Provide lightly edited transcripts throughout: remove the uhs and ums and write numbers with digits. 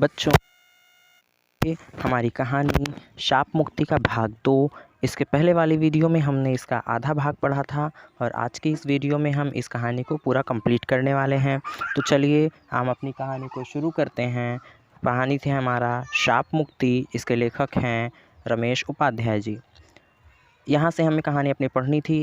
बच्चों, ये हमारी कहानी शाप मुक्ति का भाग 2। इसके पहले वाली वीडियो में हमने इसका आधा भाग पढ़ा था और आज की इस वीडियो में हम इस कहानी को पूरा कंप्लीट करने वाले हैं। तो चलिए हम अपनी कहानी को शुरू करते हैं। कहानी थी हमारा शाप मुक्ति। इसके लेखक हैं रमेश उपाध्याय जी। यहाँ से हमें कहानी अपनी पढ़नी थी।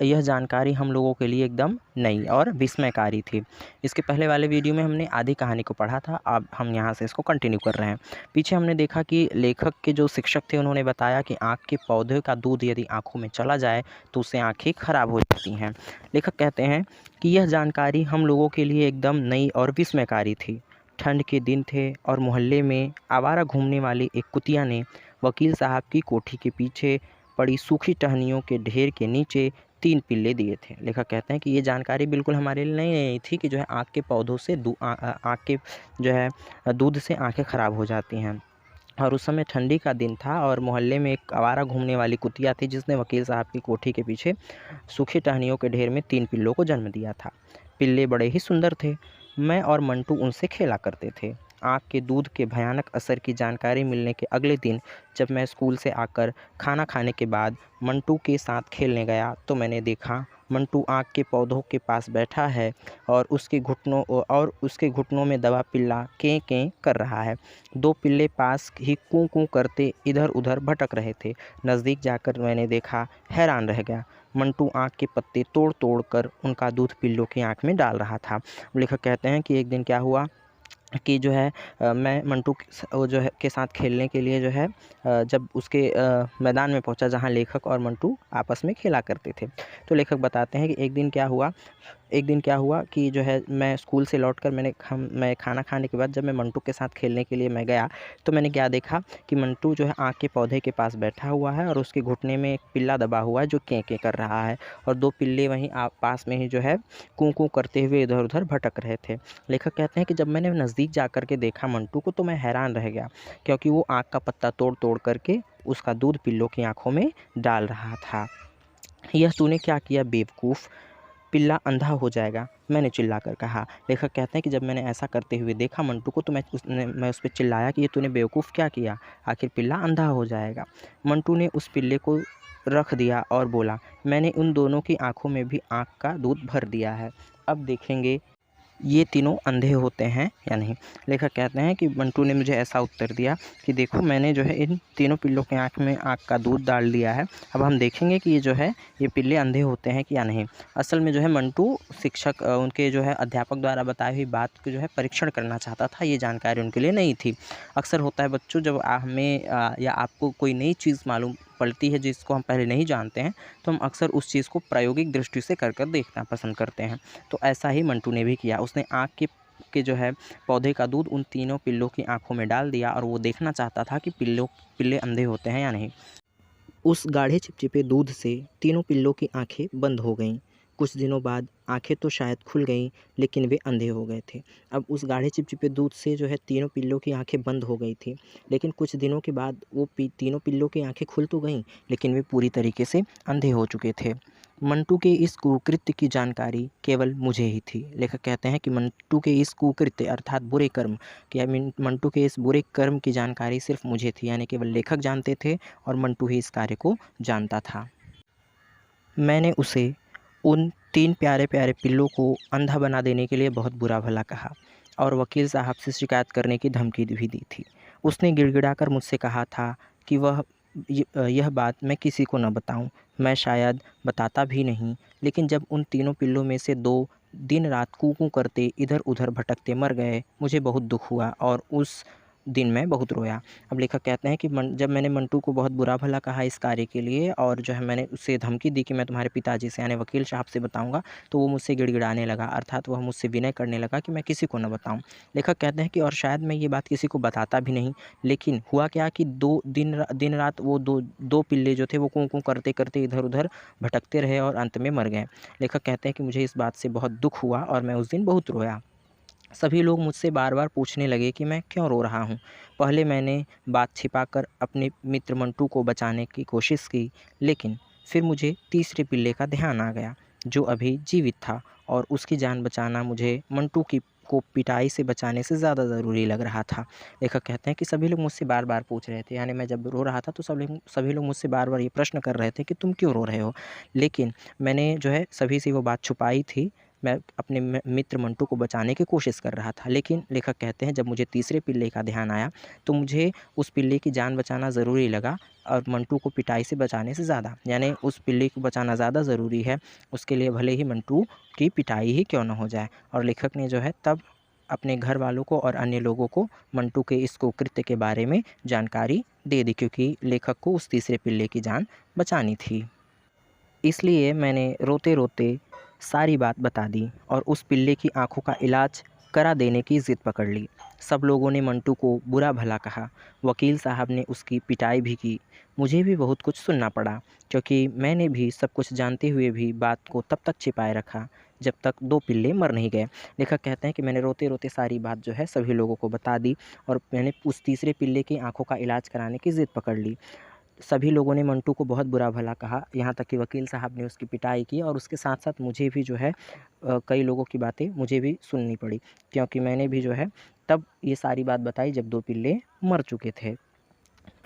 यह जानकारी हम लोगों के लिए एकदम नई और विस्मयकारी थी। इसके पहले वाले वीडियो में हमने आधी कहानी को पढ़ा था। अब हम यहाँ से इसको कंटिन्यू कर रहे हैं। पीछे हमने देखा कि लेखक के जो शिक्षक थे उन्होंने बताया कि आँख के पौधे का दूध यदि आँखों में चला जाए तो उससे आँखें खराब हो जाती हैं। लेखक कहते हैं कि यह जानकारी हम लोगों के लिए एकदम नई और विस्मयकारी थी। ठंड के दिन थे और मोहल्ले में आवारा घूमने वाली एक कुतिया ने वकील साहब की कोठी के पीछे पड़ी सूखी टहनियों के ढेर के नीचे 3 पिल्ले दिए थे। लेखक कहते हैं कि ये जानकारी बिल्कुल हमारे लिए नई थी कि जो है आँख के पौधों से आँख के जो है दूध से आँखें ख़राब हो जाती हैं। और उस समय ठंडी का दिन था और मोहल्ले में एक आवारा घूमने वाली कुतिया थी जिसने वकील साहब की कोठी के पीछे सूखी टहनियों के ढेर में 3 पिल्लों को जन्म दिया था। पिल्ले बड़े ही सुंदर थे। मैं और मंटू उनसे खेला करते थे। आँख के दूध के भयानक असर की जानकारी मिलने के अगले दिन जब मैं स्कूल से आकर खाना खाने के बाद मंटू के साथ खेलने गया तो मैंने देखा मंटू आँख के पौधों के पास बैठा है और उसके घुटनों में दबा पिल्ला कें कें कर रहा है। 2 पिल्ले पास ही कूं कूं करते इधर उधर भटक रहे थे। नज़दीक जाकर मैंने देखा, हैरान रह गया। मंटू आँख के पत्ते तोड़ तोड़ कर उनका दूध पिल्लों की आँख में डाल रहा था। लेखक कहते हैं कि एक दिन क्या हुआ कि जो है मैं मंटू के साथ खेलने के लिए जो है जब उसके मैदान में पहुंचा जहां लेखक और मंटू आपस में खेला करते थे। तो लेखक बताते हैं कि एक दिन क्या हुआ कि जो है मैं स्कूल से लौटकर मैं खाना खाने के बाद जब मैं मंटू के साथ खेलने के लिए मैं गया तो मैंने क्या देखा कि मंटू जो है आँख के पौधे के पास बैठा हुआ है और उसके घुटने में एक पिल्ला दबा हुआ है जो कें कें कर रहा है और 2 पिल्ले वहीं पास में ही जो है कूं कूं करते हुए इधर उधर भटक रहे थे। लेखक कहते हैं कि जब मैंने नज़दीक जा कर के देखा मंटू को तो मैं हैरान रह गया क्योंकि वो आँख का पत्ता तोड़ तोड़ करके उसका दूध पिल्लों की आँखों में डाल रहा था। यह तूने क्या किया बेवकूफ़, पिल्ला अंधा हो जाएगा, मैंने चिल्लाकर कहा। लेखक कहते हैं कि जब मैंने ऐसा करते हुए देखा मंटू को तो मैं उस पर चिल्लाया कि ये तूने बेवकूफ़ क्या किया, आखिर पिल्ला अंधा हो जाएगा। मंटू ने उस पिल्ले को रख दिया और बोला, मैंने उन दोनों की आँखों में भी आँख का दूध भर दिया है, अब देखेंगे ये तीनों अंधे होते हैं या नहीं। लेखक कहते हैं कि मंटू ने मुझे ऐसा उत्तर दिया कि देखो मैंने जो है इन तीनों पिल्लों के आँख में आँख का दूध डाल दिया है, अब हम देखेंगे कि ये जो है ये पिल्ले अंधे होते हैं कि या नहीं। असल में जो है मंटू शिक्षक उनके जो है अध्यापक द्वारा बताई हुई बात को जो है परीक्षण करना चाहता था। ये जानकारी उनके लिए नहीं थी। अक्सर होता है बच्चों, जब हमें या आपको कोई नई चीज़ मालूम पड़ती है जिसको हम पहले नहीं जानते हैं तो हम अक्सर उस चीज़ को प्रायोगिक दृष्टि से कर देखना पसंद करते हैं। तो ऐसा ही मंटू ने भी किया। उसने आँख के जो है पौधे का दूध उन तीनों पिल्लों की आँखों में डाल दिया और वो देखना चाहता था कि पिल्ले अंधे होते हैं या नहीं। उस गाढ़े चिपचिपे दूध से तीनों पिल्लों की आँखें बंद हो गईं। कुछ दिनों बाद आँखें तो शायद खुल गईं लेकिन वे अंधे हो गए थे। अब उस गाढ़े चिपचिपे दूध से जो है तीनों पिल्लों की आँखें बंद हो गई थी, लेकिन कुछ दिनों के बाद वो तीनों पिल्लों की आँखें खुल तो गईं लेकिन वे पूरी तरीके से अंधे हो चुके थे। मंटू के इस कुकृत्य की जानकारी केवल मुझे ही थी। लेखक कहते हैं कि मंटू के इस कुकृत्य अर्थात बुरे कर्म मंटू के इस बुरे कर्म की जानकारी सिर्फ मुझे थी, यानी केवल लेखक जानते थे और मंटू ही इस कार्य को जानता था। मैंने उसे उन 3 प्यारे प्यारे पिल्लों को अंधा बना देने के लिए बहुत बुरा भला कहा और वकील साहब से शिकायत करने की धमकी भी दी थी। उसने गिड़गिड़ाकर मुझसे कहा था कि यह बात मैं किसी को न बताऊं। मैं शायद बताता भी नहीं, लेकिन जब उन तीनों पिल्लों में से 2 दिन रात कूं कूं करते इधर उधर भटकते मर गए, मुझे बहुत दुख हुआ और उस दिन मैं बहुत रोया। अब लेखक कहते हैं कि जब मैंने मंटू को बहुत बुरा भला कहा इस कार्य के लिए और जो है मैंने उससे धमकी दी कि मैं तुम्हारे पिताजी से यानी वकील साहब से बताऊंगा, तो वो मुझसे गिड़गिड़ाने लगा, अर्थात वह मुझसे विनय करने लगा कि मैं किसी को न बताऊं। लेखक कहते हैं कि और शायद मैं ये बात किसी को बताता भी नहीं, लेकिन हुआ क्या कि 2 दिन रात वो दो पिल्ले जो थे वो कूं कूं करते करते इधर उधर भटकते रहे और अंत में मर गए। लेखक कहते हैं कि मुझे इस बात से बहुत दुख हुआ और मैं उस दिन बहुत रोया। सभी लोग मुझसे बार बार पूछने लगे कि मैं क्यों रो रहा हूँ। पहले मैंने बात छिपाकर अपने मित्र मंटू को बचाने की कोशिश की, लेकिन फिर मुझे तीसरे पिल्ले का ध्यान आ गया जो अभी जीवित था और उसकी जान बचाना मुझे मंटू की को पिटाई से बचाने से ज़्यादा ज़रूरी लग रहा था। लेखक कहते हैं कि सभी लोग मुझसे बार-बार पूछ रहे थे, यानी मैं जब रो रहा था तो सभी लोग मुझसे बार-बार ये प्रश्न कर रहे थे कि तुम क्यों रो रहे हो? लेकिन मैंने जो है सभी से वो बात छुपाई थी। मैं अपने मित्र मंटू को बचाने की कोशिश कर रहा था। लेकिन लेखक कहते हैं जब मुझे तीसरे पिल्ले का ध्यान आया तो मुझे उस पिल्ले की जान बचाना ज़रूरी लगा और मंटू को पिटाई से बचाने से ज़्यादा। यानी उस पिल्ले को बचाना ज़्यादा ज़रूरी है, उसके लिए भले ही मंटू की पिटाई ही क्यों ना हो जाए। और लेखक ने जो है तब अपने घर वालों को और अन्य लोगों को मंटू के इस कुकृत्य के बारे में जानकारी दे दी, क्योंकि लेखक को उस तीसरे पिल्ले की जान बचानी थी। इसलिए मैंने रोते-रोते सारी बात बता दी और उस पिल्ले की आँखों का इलाज करा देने की ज़िद पकड़ ली। सब लोगों ने मंटू को बुरा-भला कहा, वकील साहब ने उसकी पिटाई भी की। मुझे भी बहुत कुछ सुनना पड़ा, क्योंकि मैंने भी सब कुछ जानते हुए भी बात को तब तक छिपाए रखा, जब तक 2 पिल्ले मर नहीं गए। लेखक कहते हैं कि मैंने रोते-रोते सारी बात जो है सभी लोगों को बता दी और मैंने उस तीसरे पिल्ले की आँखों का इलाज कराने की ज़िद पकड़ ली। सभी लोगों ने मंटू को बहुत बुरा-भला कहा, यहाँ तक कि वकील साहब ने उसकी पिटाई की और उसके साथ-साथ मुझे भी जो है कई लोगों की बातें मुझे भी सुननी पड़ी, क्योंकि मैंने भी जो है तब ये सारी बात बताई जब 2 पिल्ले मर चुके थे।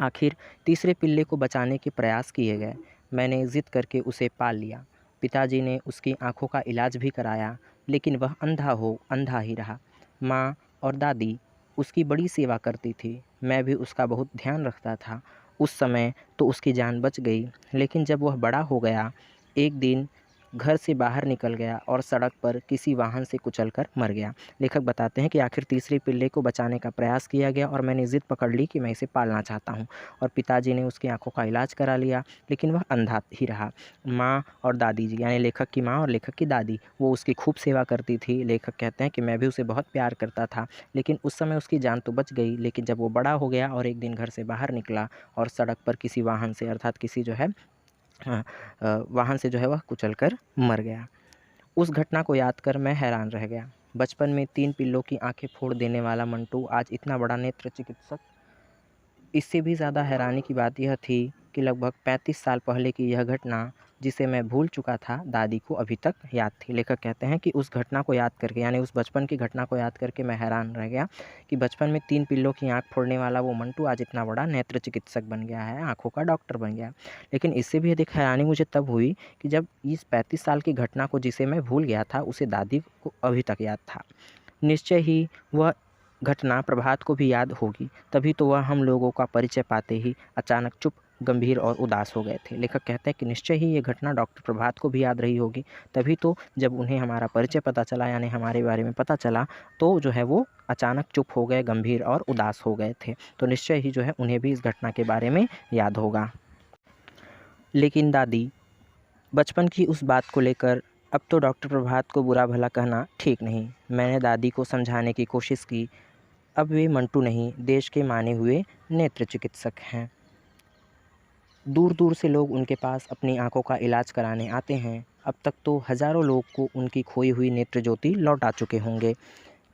आखिर तीसरे पिल्ले को बचाने के प्रयास किए गए। मैंने ज़िद करके उसे पाल लिया। पिताजी ने उसकी आँखों का इलाज भी कराया, लेकिन वह अंधा ही रहा। माँ और दादी उसकी बड़ी सेवा करती थी। मैं भी उसका बहुत ध्यान रखता था। उस समय तो उसकी जान बच गई, लेकिन जब वह बड़ा हो गया, एक दिन घर से बाहर निकल गया और सड़क पर किसी वाहन से कुचलकर मर गया। लेखक बताते हैं कि आखिर तीसरे पिल्ले को बचाने का प्रयास किया गया और मैंने ज़िद पकड़ ली कि मैं इसे पालना चाहता हूँ और पिताजी ने उसकी आँखों का इलाज करा लिया, लेकिन वह अंधा ही रहा। माँ और दादी जी, यानी लेखक की माँ और लेखक की दादी, वो उसकी खूब सेवा करती थी। लेखक कहते हैं कि मैं भी उसे बहुत प्यार करता था, लेकिन उस समय उसकी जान तो बच गई, लेकिन जब वो बड़ा हो गया और एक दिन घर से बाहर निकला और सड़क पर किसी वाहन से अर्थात किसी जो है वाहन से जो है वह कुचलकर मर गया। उस घटना को याद कर मैं हैरान रह गया। बचपन में 3 पिल्लों की आँखें फोड़ देने वाला मंटू आज इतना बड़ा नेत्र चिकित्सक। इससे भी ज़्यादा हैरानी की बात यह थी कि लगभग 35 साल पहले की यह घटना, जिसे मैं भूल चुका था, दादी को अभी तक याद थी। लेखक कहते हैं कि उस घटना को याद करके, यानी उस बचपन की घटना को याद करके मैं हैरान रह गया कि बचपन में 3 पिल्लों की आँख फोड़ने वाला वो मंटू आज इतना बड़ा नेत्र चिकित्सक बन गया है, आँखों का डॉक्टर बन गया। लेकिन इससे भी अधिक हैरानी मुझे तब हुई कि जब इस 35 साल की घटना को, जिसे मैं भूल गया था, उसे दादी को अभी तक याद था। निश्चय ही वह घटना प्रभात को भी याद होगी, तभी तो वह हम लोगों का परिचय पाते ही अचानक चुप, गंभीर और उदास हो गए थे। लेखक कहते हैं कि निश्चय ही ये घटना डॉक्टर प्रभात को भी याद रही होगी, तभी तो जब उन्हें हमारा परिचय पता चला, यानी हमारे बारे में पता चला, तो जो है वो अचानक चुप हो गए, गंभीर और उदास हो गए थे। तो निश्चय ही जो है उन्हें भी इस घटना के बारे में याद होगा। लेकिन दादी, बचपन की उस बात को लेकर अब तो डॉक्टर प्रभात को बुरा भला कहना ठीक नहीं। मैंने दादी को समझाने की कोशिश की। अब वे मंटू नहीं, देश के माने हुए नेत्र चिकित्सक हैं। दूर-दूर से लोग उनके पास अपनी आँखों का इलाज कराने आते हैं। अब तक तो हज़ारों लोग को उनकी खोई हुई नेत्र ज्योति लौटा चुके होंगे।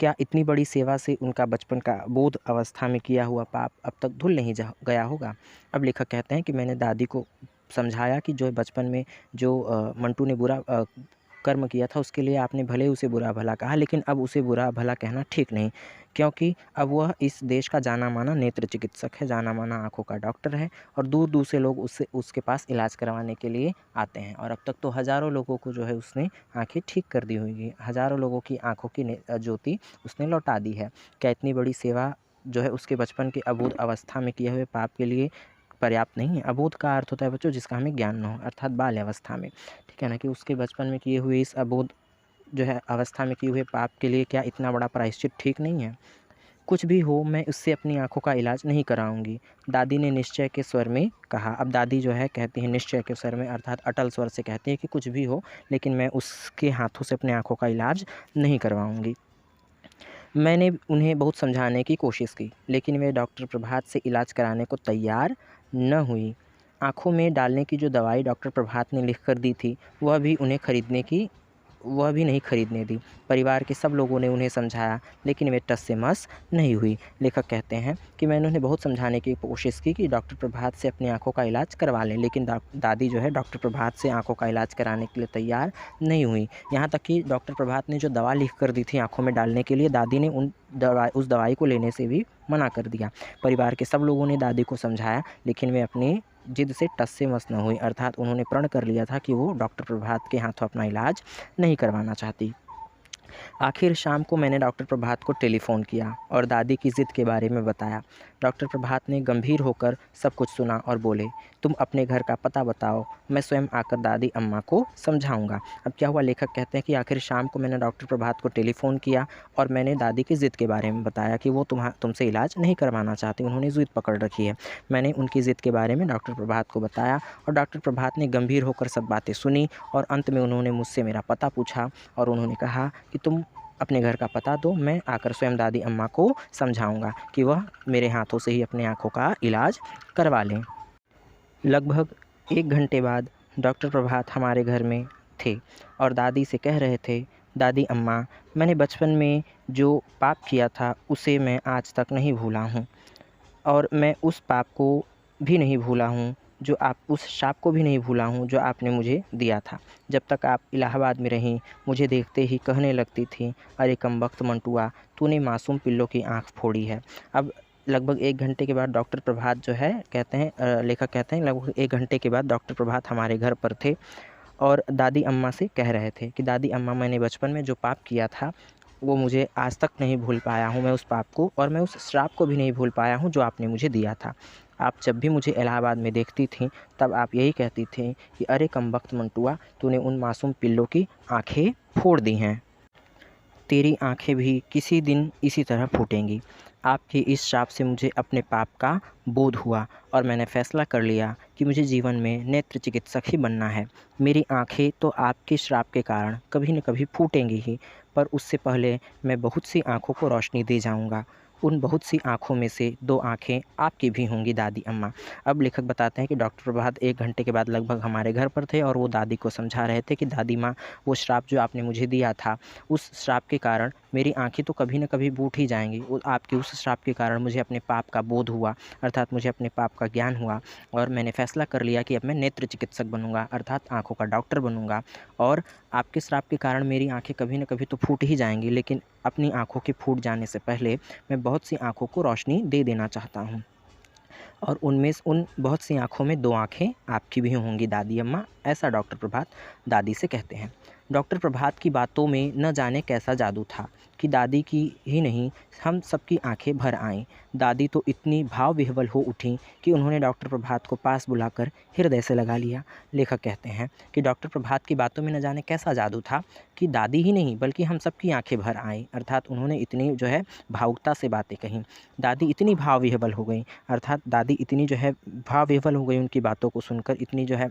क्या इतनी बड़ी सेवा से उनका बचपन का बोध अवस्था में किया हुआ पाप अब तक धुल नहीं गया होगा? अब लेखक कहते हैं कि मैंने दादी को समझाया कि जो बचपन में जो मंटू ने बुरा कर्म किया था, उसके लिए आपने भले ही उसे बुरा भला कहा, लेकिन अब उसे बुरा भला कहना ठीक नहीं, क्योंकि अब वह इस देश का जाना माना नेत्र चिकित्सक है, जाना माना आँखों का डॉक्टर है और दूर-दूर से लोग उसके पास इलाज करवाने के लिए आते हैं और अब तक तो हज़ारों लोगों को जो है उसने आँखें ठीक कर दी होंगी, हज़ारों लोगों की आँखों की ज्योति उसने लौटा दी है। क्या इतनी बड़ी सेवा जो है उसके बचपन के अबोध अवस्था में किए हुए पाप के लिए पर्याप्त नहीं है? अबोध का अर्थ होता है बच्चों जिसका हमें ज्ञान न हो, अर्थात बाल्य अवस्था में, ठीक है ना, कि उसके बचपन में किए हुए इस अबोध जो है अवस्था में किए हुए पाप के लिए क्या इतना बड़ा प्रायश्चित ठीक नहीं है? कुछ भी हो, मैं उससे अपनी आँखों का इलाज नहीं कराऊँगी, दादी ने निश्चय के स्वर में कहा। अब दादी जो है कहती हैं निश्चय के स्वर में, अर्थात अटल स्वर से कहती हैं कि कुछ भी हो, लेकिन मैं उसके हाथों से अपनी आँखों का इलाज नहीं करवाऊँगी। मैंने उन्हें बहुत समझाने की कोशिश की, लेकिन वे डॉक्टर प्रभात से इलाज कराने को तैयार न हुई। आँखों में डालने की जो दवाई डॉक्टर प्रभात ने लिख कर दी थी, वह भी उन्हें खरीदने की वह भी नहीं खरीदने दी। परिवार के सब लोगों ने उन्हें समझाया, लेकिन वे टस से मस नहीं हुई। लेखक कहते हैं कि मैंने उन्हें बहुत समझाने की कोशिश की कि डॉक्टर प्रभात से अपनी आँखों का इलाज करवा लें, लेकिन दादी जो है डॉक्टर प्रभात से आँखों का इलाज कराने के लिए तैयार नहीं हुई। यहाँ तक कि डॉक्टर प्रभात ने जो दवा लिख कर दी थी आँखों में डालने के लिए, दादी ने उस दवाई को लेने से भी मना कर दिया। परिवार के सब लोगों ने दादी को समझाया, लेकिन वे अपनी जिद से टस से मस न हुई, अर्थात उन्होंने प्रण कर लिया था कि वो डॉक्टर प्रभात के हाथों अपना इलाज नहीं करवाना चाहती। आखिर शाम को मैंने डॉक्टर प्रभात को टेलीफ़ोन किया और दादी की ज़िद के बारे में बताया। डॉक्टर प्रभात ने गंभीर होकर सब कुछ सुना और बोले, तुम अपने घर का पता बताओ, मैं स्वयं आकर दादी अम्मा को समझाऊंगा। अब क्या हुआ, लेखक कहते हैं कि आखिर शाम को मैंने डॉक्टर प्रभात को टेलीफ़ोन किया और मैंने दादी की ज़िद के बारे में बताया कि वो तुमसे इलाज नहीं करवाना चाहती, उन्होंने ज़िद पकड़ रखी है। मैंने उनकी ज़िद के बारे में डॉक्टर प्रभात को बताया और डॉक्टर प्रभात ने गंभीर होकर सब बातें सुनी और अंत में उन्होंने मुझसे मेरा पता पूछा और उन्होंने कहा कि तुम अपने घर का पता दो, मैं आकर स्वयं दादी अम्मा को समझाऊंगा कि वह मेरे हाथों से ही अपनी आँखों का इलाज करवा लें। लगभग 1 घंटे बाद डॉक्टर प्रभात हमारे घर में थे और दादी से कह रहे थे, दादी अम्मा, मैंने बचपन में जो पाप किया था उसे मैं आज तक नहीं भूला हूँ और मैं उस पाप को भी नहीं भूला हूँ जो आप उस शाप को भी नहीं भूला हूँ जो आपने मुझे दिया था। जब तक आप इलाहाबाद में रहीं, मुझे देखते ही कहने लगती थी, अरे कमबख्त मंटुआ, तूने मासूम पिल्लों की आँख फोड़ी है। अब लगभग 1 घंटे के बाद डॉक्टर प्रभात जो है कहते हैं, लेखक कहते हैं लगभग 1 घंटे के बाद डॉक्टर प्रभात हमारे घर पर थे और दादी अम्मा से कह रहे थे कि दादी अम्मा, मैंने बचपन में जो पाप किया था वो मुझे आज तक नहीं भूल पाया हूँ मैं उस पाप को, और मैं उस श्राप को भी नहीं भूल पाया हूँ जो आपने मुझे दिया था। आप जब भी मुझे इलाहाबाद में देखती थीं तब आप यही कहती थीं कि अरे कमबख्त मंटुआ, तूने उन मासूम पिल्लों की आँखें फोड़ दी हैं। तेरी आँखें भी किसी दिन इसी तरह फूटेंगी। आपके इस श्राप से मुझे अपने पाप का बोध हुआ और मैंने फ़ैसला कर लिया कि मुझे जीवन में नेत्र चिकित्सक ही बनना है। मेरी आँखें तो आपके श्राप के कारण कभी न कभी फूटेंगी ही, पर उससे पहले मैं बहुत सी आँखों को रोशनी दे जाऊँगा। उन बहुत सी आँखों में से 2 आँखें आपकी भी होंगी दादी अम्मा। अब लेखक बताते हैं कि डॉक्टर प्रभात 1 घंटे के बाद लगभग हमारे घर पर थे और वो दादी को समझा रहे थे कि दादी माँ, वो श्राप जो आपने मुझे दिया था, उस श्राप के कारण मेरी आँखें तो कभी न कभी फूट ही जाएँगी। वो आपके उस श्राप के कारण मुझे अपने पाप का बोध हुआ, अर्थात मुझे अपने पाप का ज्ञान हुआ और मैंने फ़ैसला कर लिया कि अब मैं नेत्र चिकित्सक बनूँगा, अर्थात आँखों का डॉक्टर बनूँगा। और आपके श्राप के कारण मेरी आँखें कभी न कभी तो फूट ही जाएँगी, लेकिन अपनी आँखों के फूट जाने से पहले मैं बहुत सी आँखों को रोशनी दे देना चाहता हूँ और उन बहुत सी आँखों में 2 आँखें आपकी भी होंगी दादी अम्मा, ऐसा डॉक्टर प्रभात दादी से कहते हैं। डॉक्टर प्रभात की बातों में न जाने कैसा जादू था कि दादी की ही नहीं, हम सबकी आंखें भर आईं। दादी तो इतनी भाव विह्वल हो उठीं कि उन्होंने डॉक्टर प्रभात को पास बुलाकर हृदय से लगा लिया। लेखक कहते हैं कि डॉक्टर प्रभात की बातों में न जाने कैसा जादू था कि दादी ही नहीं बल्कि हम सबकी आंखें भर आईं, अर्थात उन्होंने इतनी जो है भावुकता से बातें कहीं। दादी इतनी भाव विह्वल हो गई, अर्थात दादी इतनी जो है भाव विह्वल हो गई उनकी बातों को सुनकर, इतनी जो है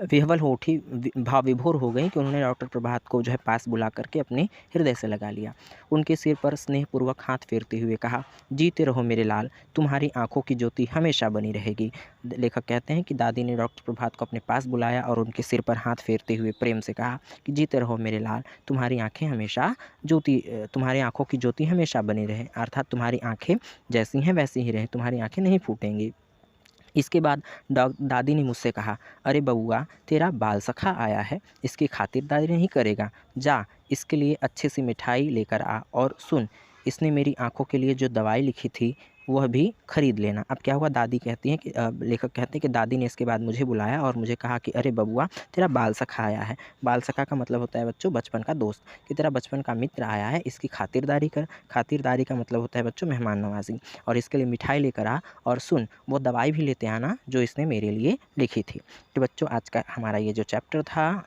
विह्वल हो उठी, भाव विभोर हो गई कि उन्होंने डॉक्टर प्रभात को जो है पास बुला करके अपने हृदय से लगा लिया। उनके सिर पर स्नेहपूर्वक हाथ फेरते हुए कहा, जीते रहो मेरे लाल, तुम्हारी आंखों की ज्योति हमेशा बनी रहेगी। लेखक कहते हैं कि दादी ने डॉक्टर प्रभात को अपने पास बुलाया और उनके सिर पर हाथ फेरते हुए प्रेम से कहा कि जीते रहो मेरे लाल, तुम्हारी आँखों की ज्योति हमेशा बनी रहे, अर्थात तुम्हारी आँखें जैसी हैं वैसी ही रहें, तुम्हारी आँखें नहीं फूटेंगी। इसके बाद दादी ने मुझसे कहा, अरे बउआ, तेरा बाल सखा आया है, इसकी खातिरदारी नहीं करेगा, जा इसके लिए अच्छी सी मिठाई लेकर आ और सुन, इसने मेरी आंखों के लिए जो दवाई लिखी थी वह भी खरीद लेना। अब क्या हुआ, दादी कहती हैं कि लेखक कहते हैं कि दादी ने इसके बाद मुझे बुलाया और मुझे कहा कि अरे बबुआ, तेरा बाल सखा आया है। बाल सखा का मतलब होता है बच्चों बचपन का दोस्त, कि तेरा बचपन का मित्र आया है, इसकी खातिरदारी कर। खातिरदारी का मतलब होता है बच्चों मेहमान नवाजी, और इसके लिए मिठाई लेकर आ और सुन, वो दवाई भी लेते आना जो इसने मेरे लिए लिखी थी। तो बच्चों, आज का हमारा ये जो चैप्टर था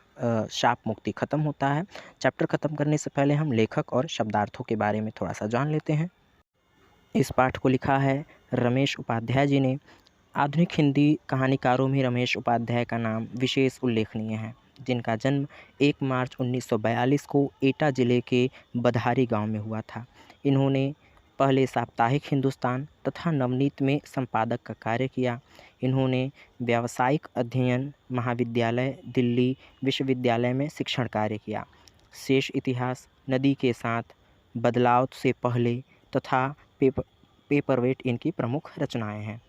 शाप मुक्ति ख़त्म होता है। चैप्टर ख़त्म करने से पहले हम लेखक और शब्दार्थों के बारे में थोड़ा सा जान लेते हैं। इस पाठ को लिखा है रमेश उपाध्याय जी ने। आधुनिक हिंदी कहानीकारों में रमेश उपाध्याय का नाम विशेष उल्लेखनीय है, जिनका जन्म 1 मार्च 1942 को एटा ज़िले के बधारी गांव में हुआ था। इन्होंने पहले साप्ताहिक हिंदुस्तान तथा नवनीत में संपादक का कार्य किया। इन्होंने व्यावसायिक अध्ययन महाविद्यालय दिल्ली विश्वविद्यालय में शिक्षण कार्य किया। शेष इतिहास, नदी के साथ, बदलाव से पहले तथा पेपरवेट इनकी प्रमुख रचनाएं हैं।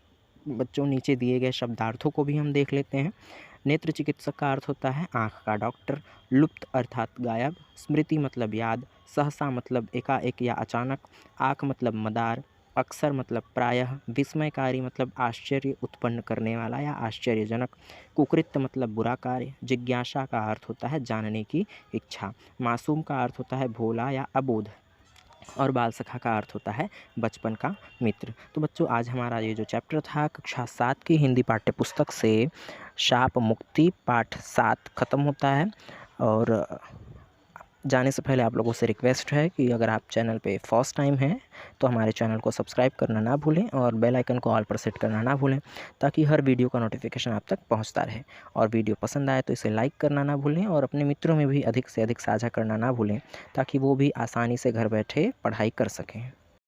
बच्चों, नीचे दिए गए शब्दार्थों को भी हम देख लेते हैं। नेत्र चिकित्सक का अर्थ होता है आँख का डॉक्टर। लुप्त अर्थात गायब। स्मृति मतलब याद। सहसा मतलब एकाएक या अचानक। आँख मतलब मदार। अक्सर मतलब प्रायः। विस्मयकारी मतलब आश्चर्य उत्पन्न करने वाला या आश्चर्यजनक। कुकृत्य मतलब बुरा कार्य। जिज्ञासा का अर्थ होता है जानने की इच्छा। मासूम का अर्थ होता है भोला या अबोध। और बाल सखा का अर्थ होता है बचपन का मित्र। तो बच्चों, आज हमारा ये जो चैप्टर था कक्षा 7 की हिंदी पाठ्य पुस्तक से शाप मुक्ति पाठ 7 खत्म होता है। और जाने से पहले आप लोगों से रिक्वेस्ट है कि अगर आप चैनल पे फर्स्ट टाइम हैं तो हमारे चैनल को सब्सक्राइब करना ना भूलें और बेल आइकन को ऑल पर सेट करना ना भूलें, ताकि हर वीडियो का नोटिफिकेशन आप तक पहुंचता रहे। और वीडियो पसंद आए तो इसे लाइक करना ना भूलें और अपने मित्रों में भी अधिक से अधिक साझा करना ना भूलें, ताकि वो भी आसानी से घर बैठे पढ़ाई कर सकें।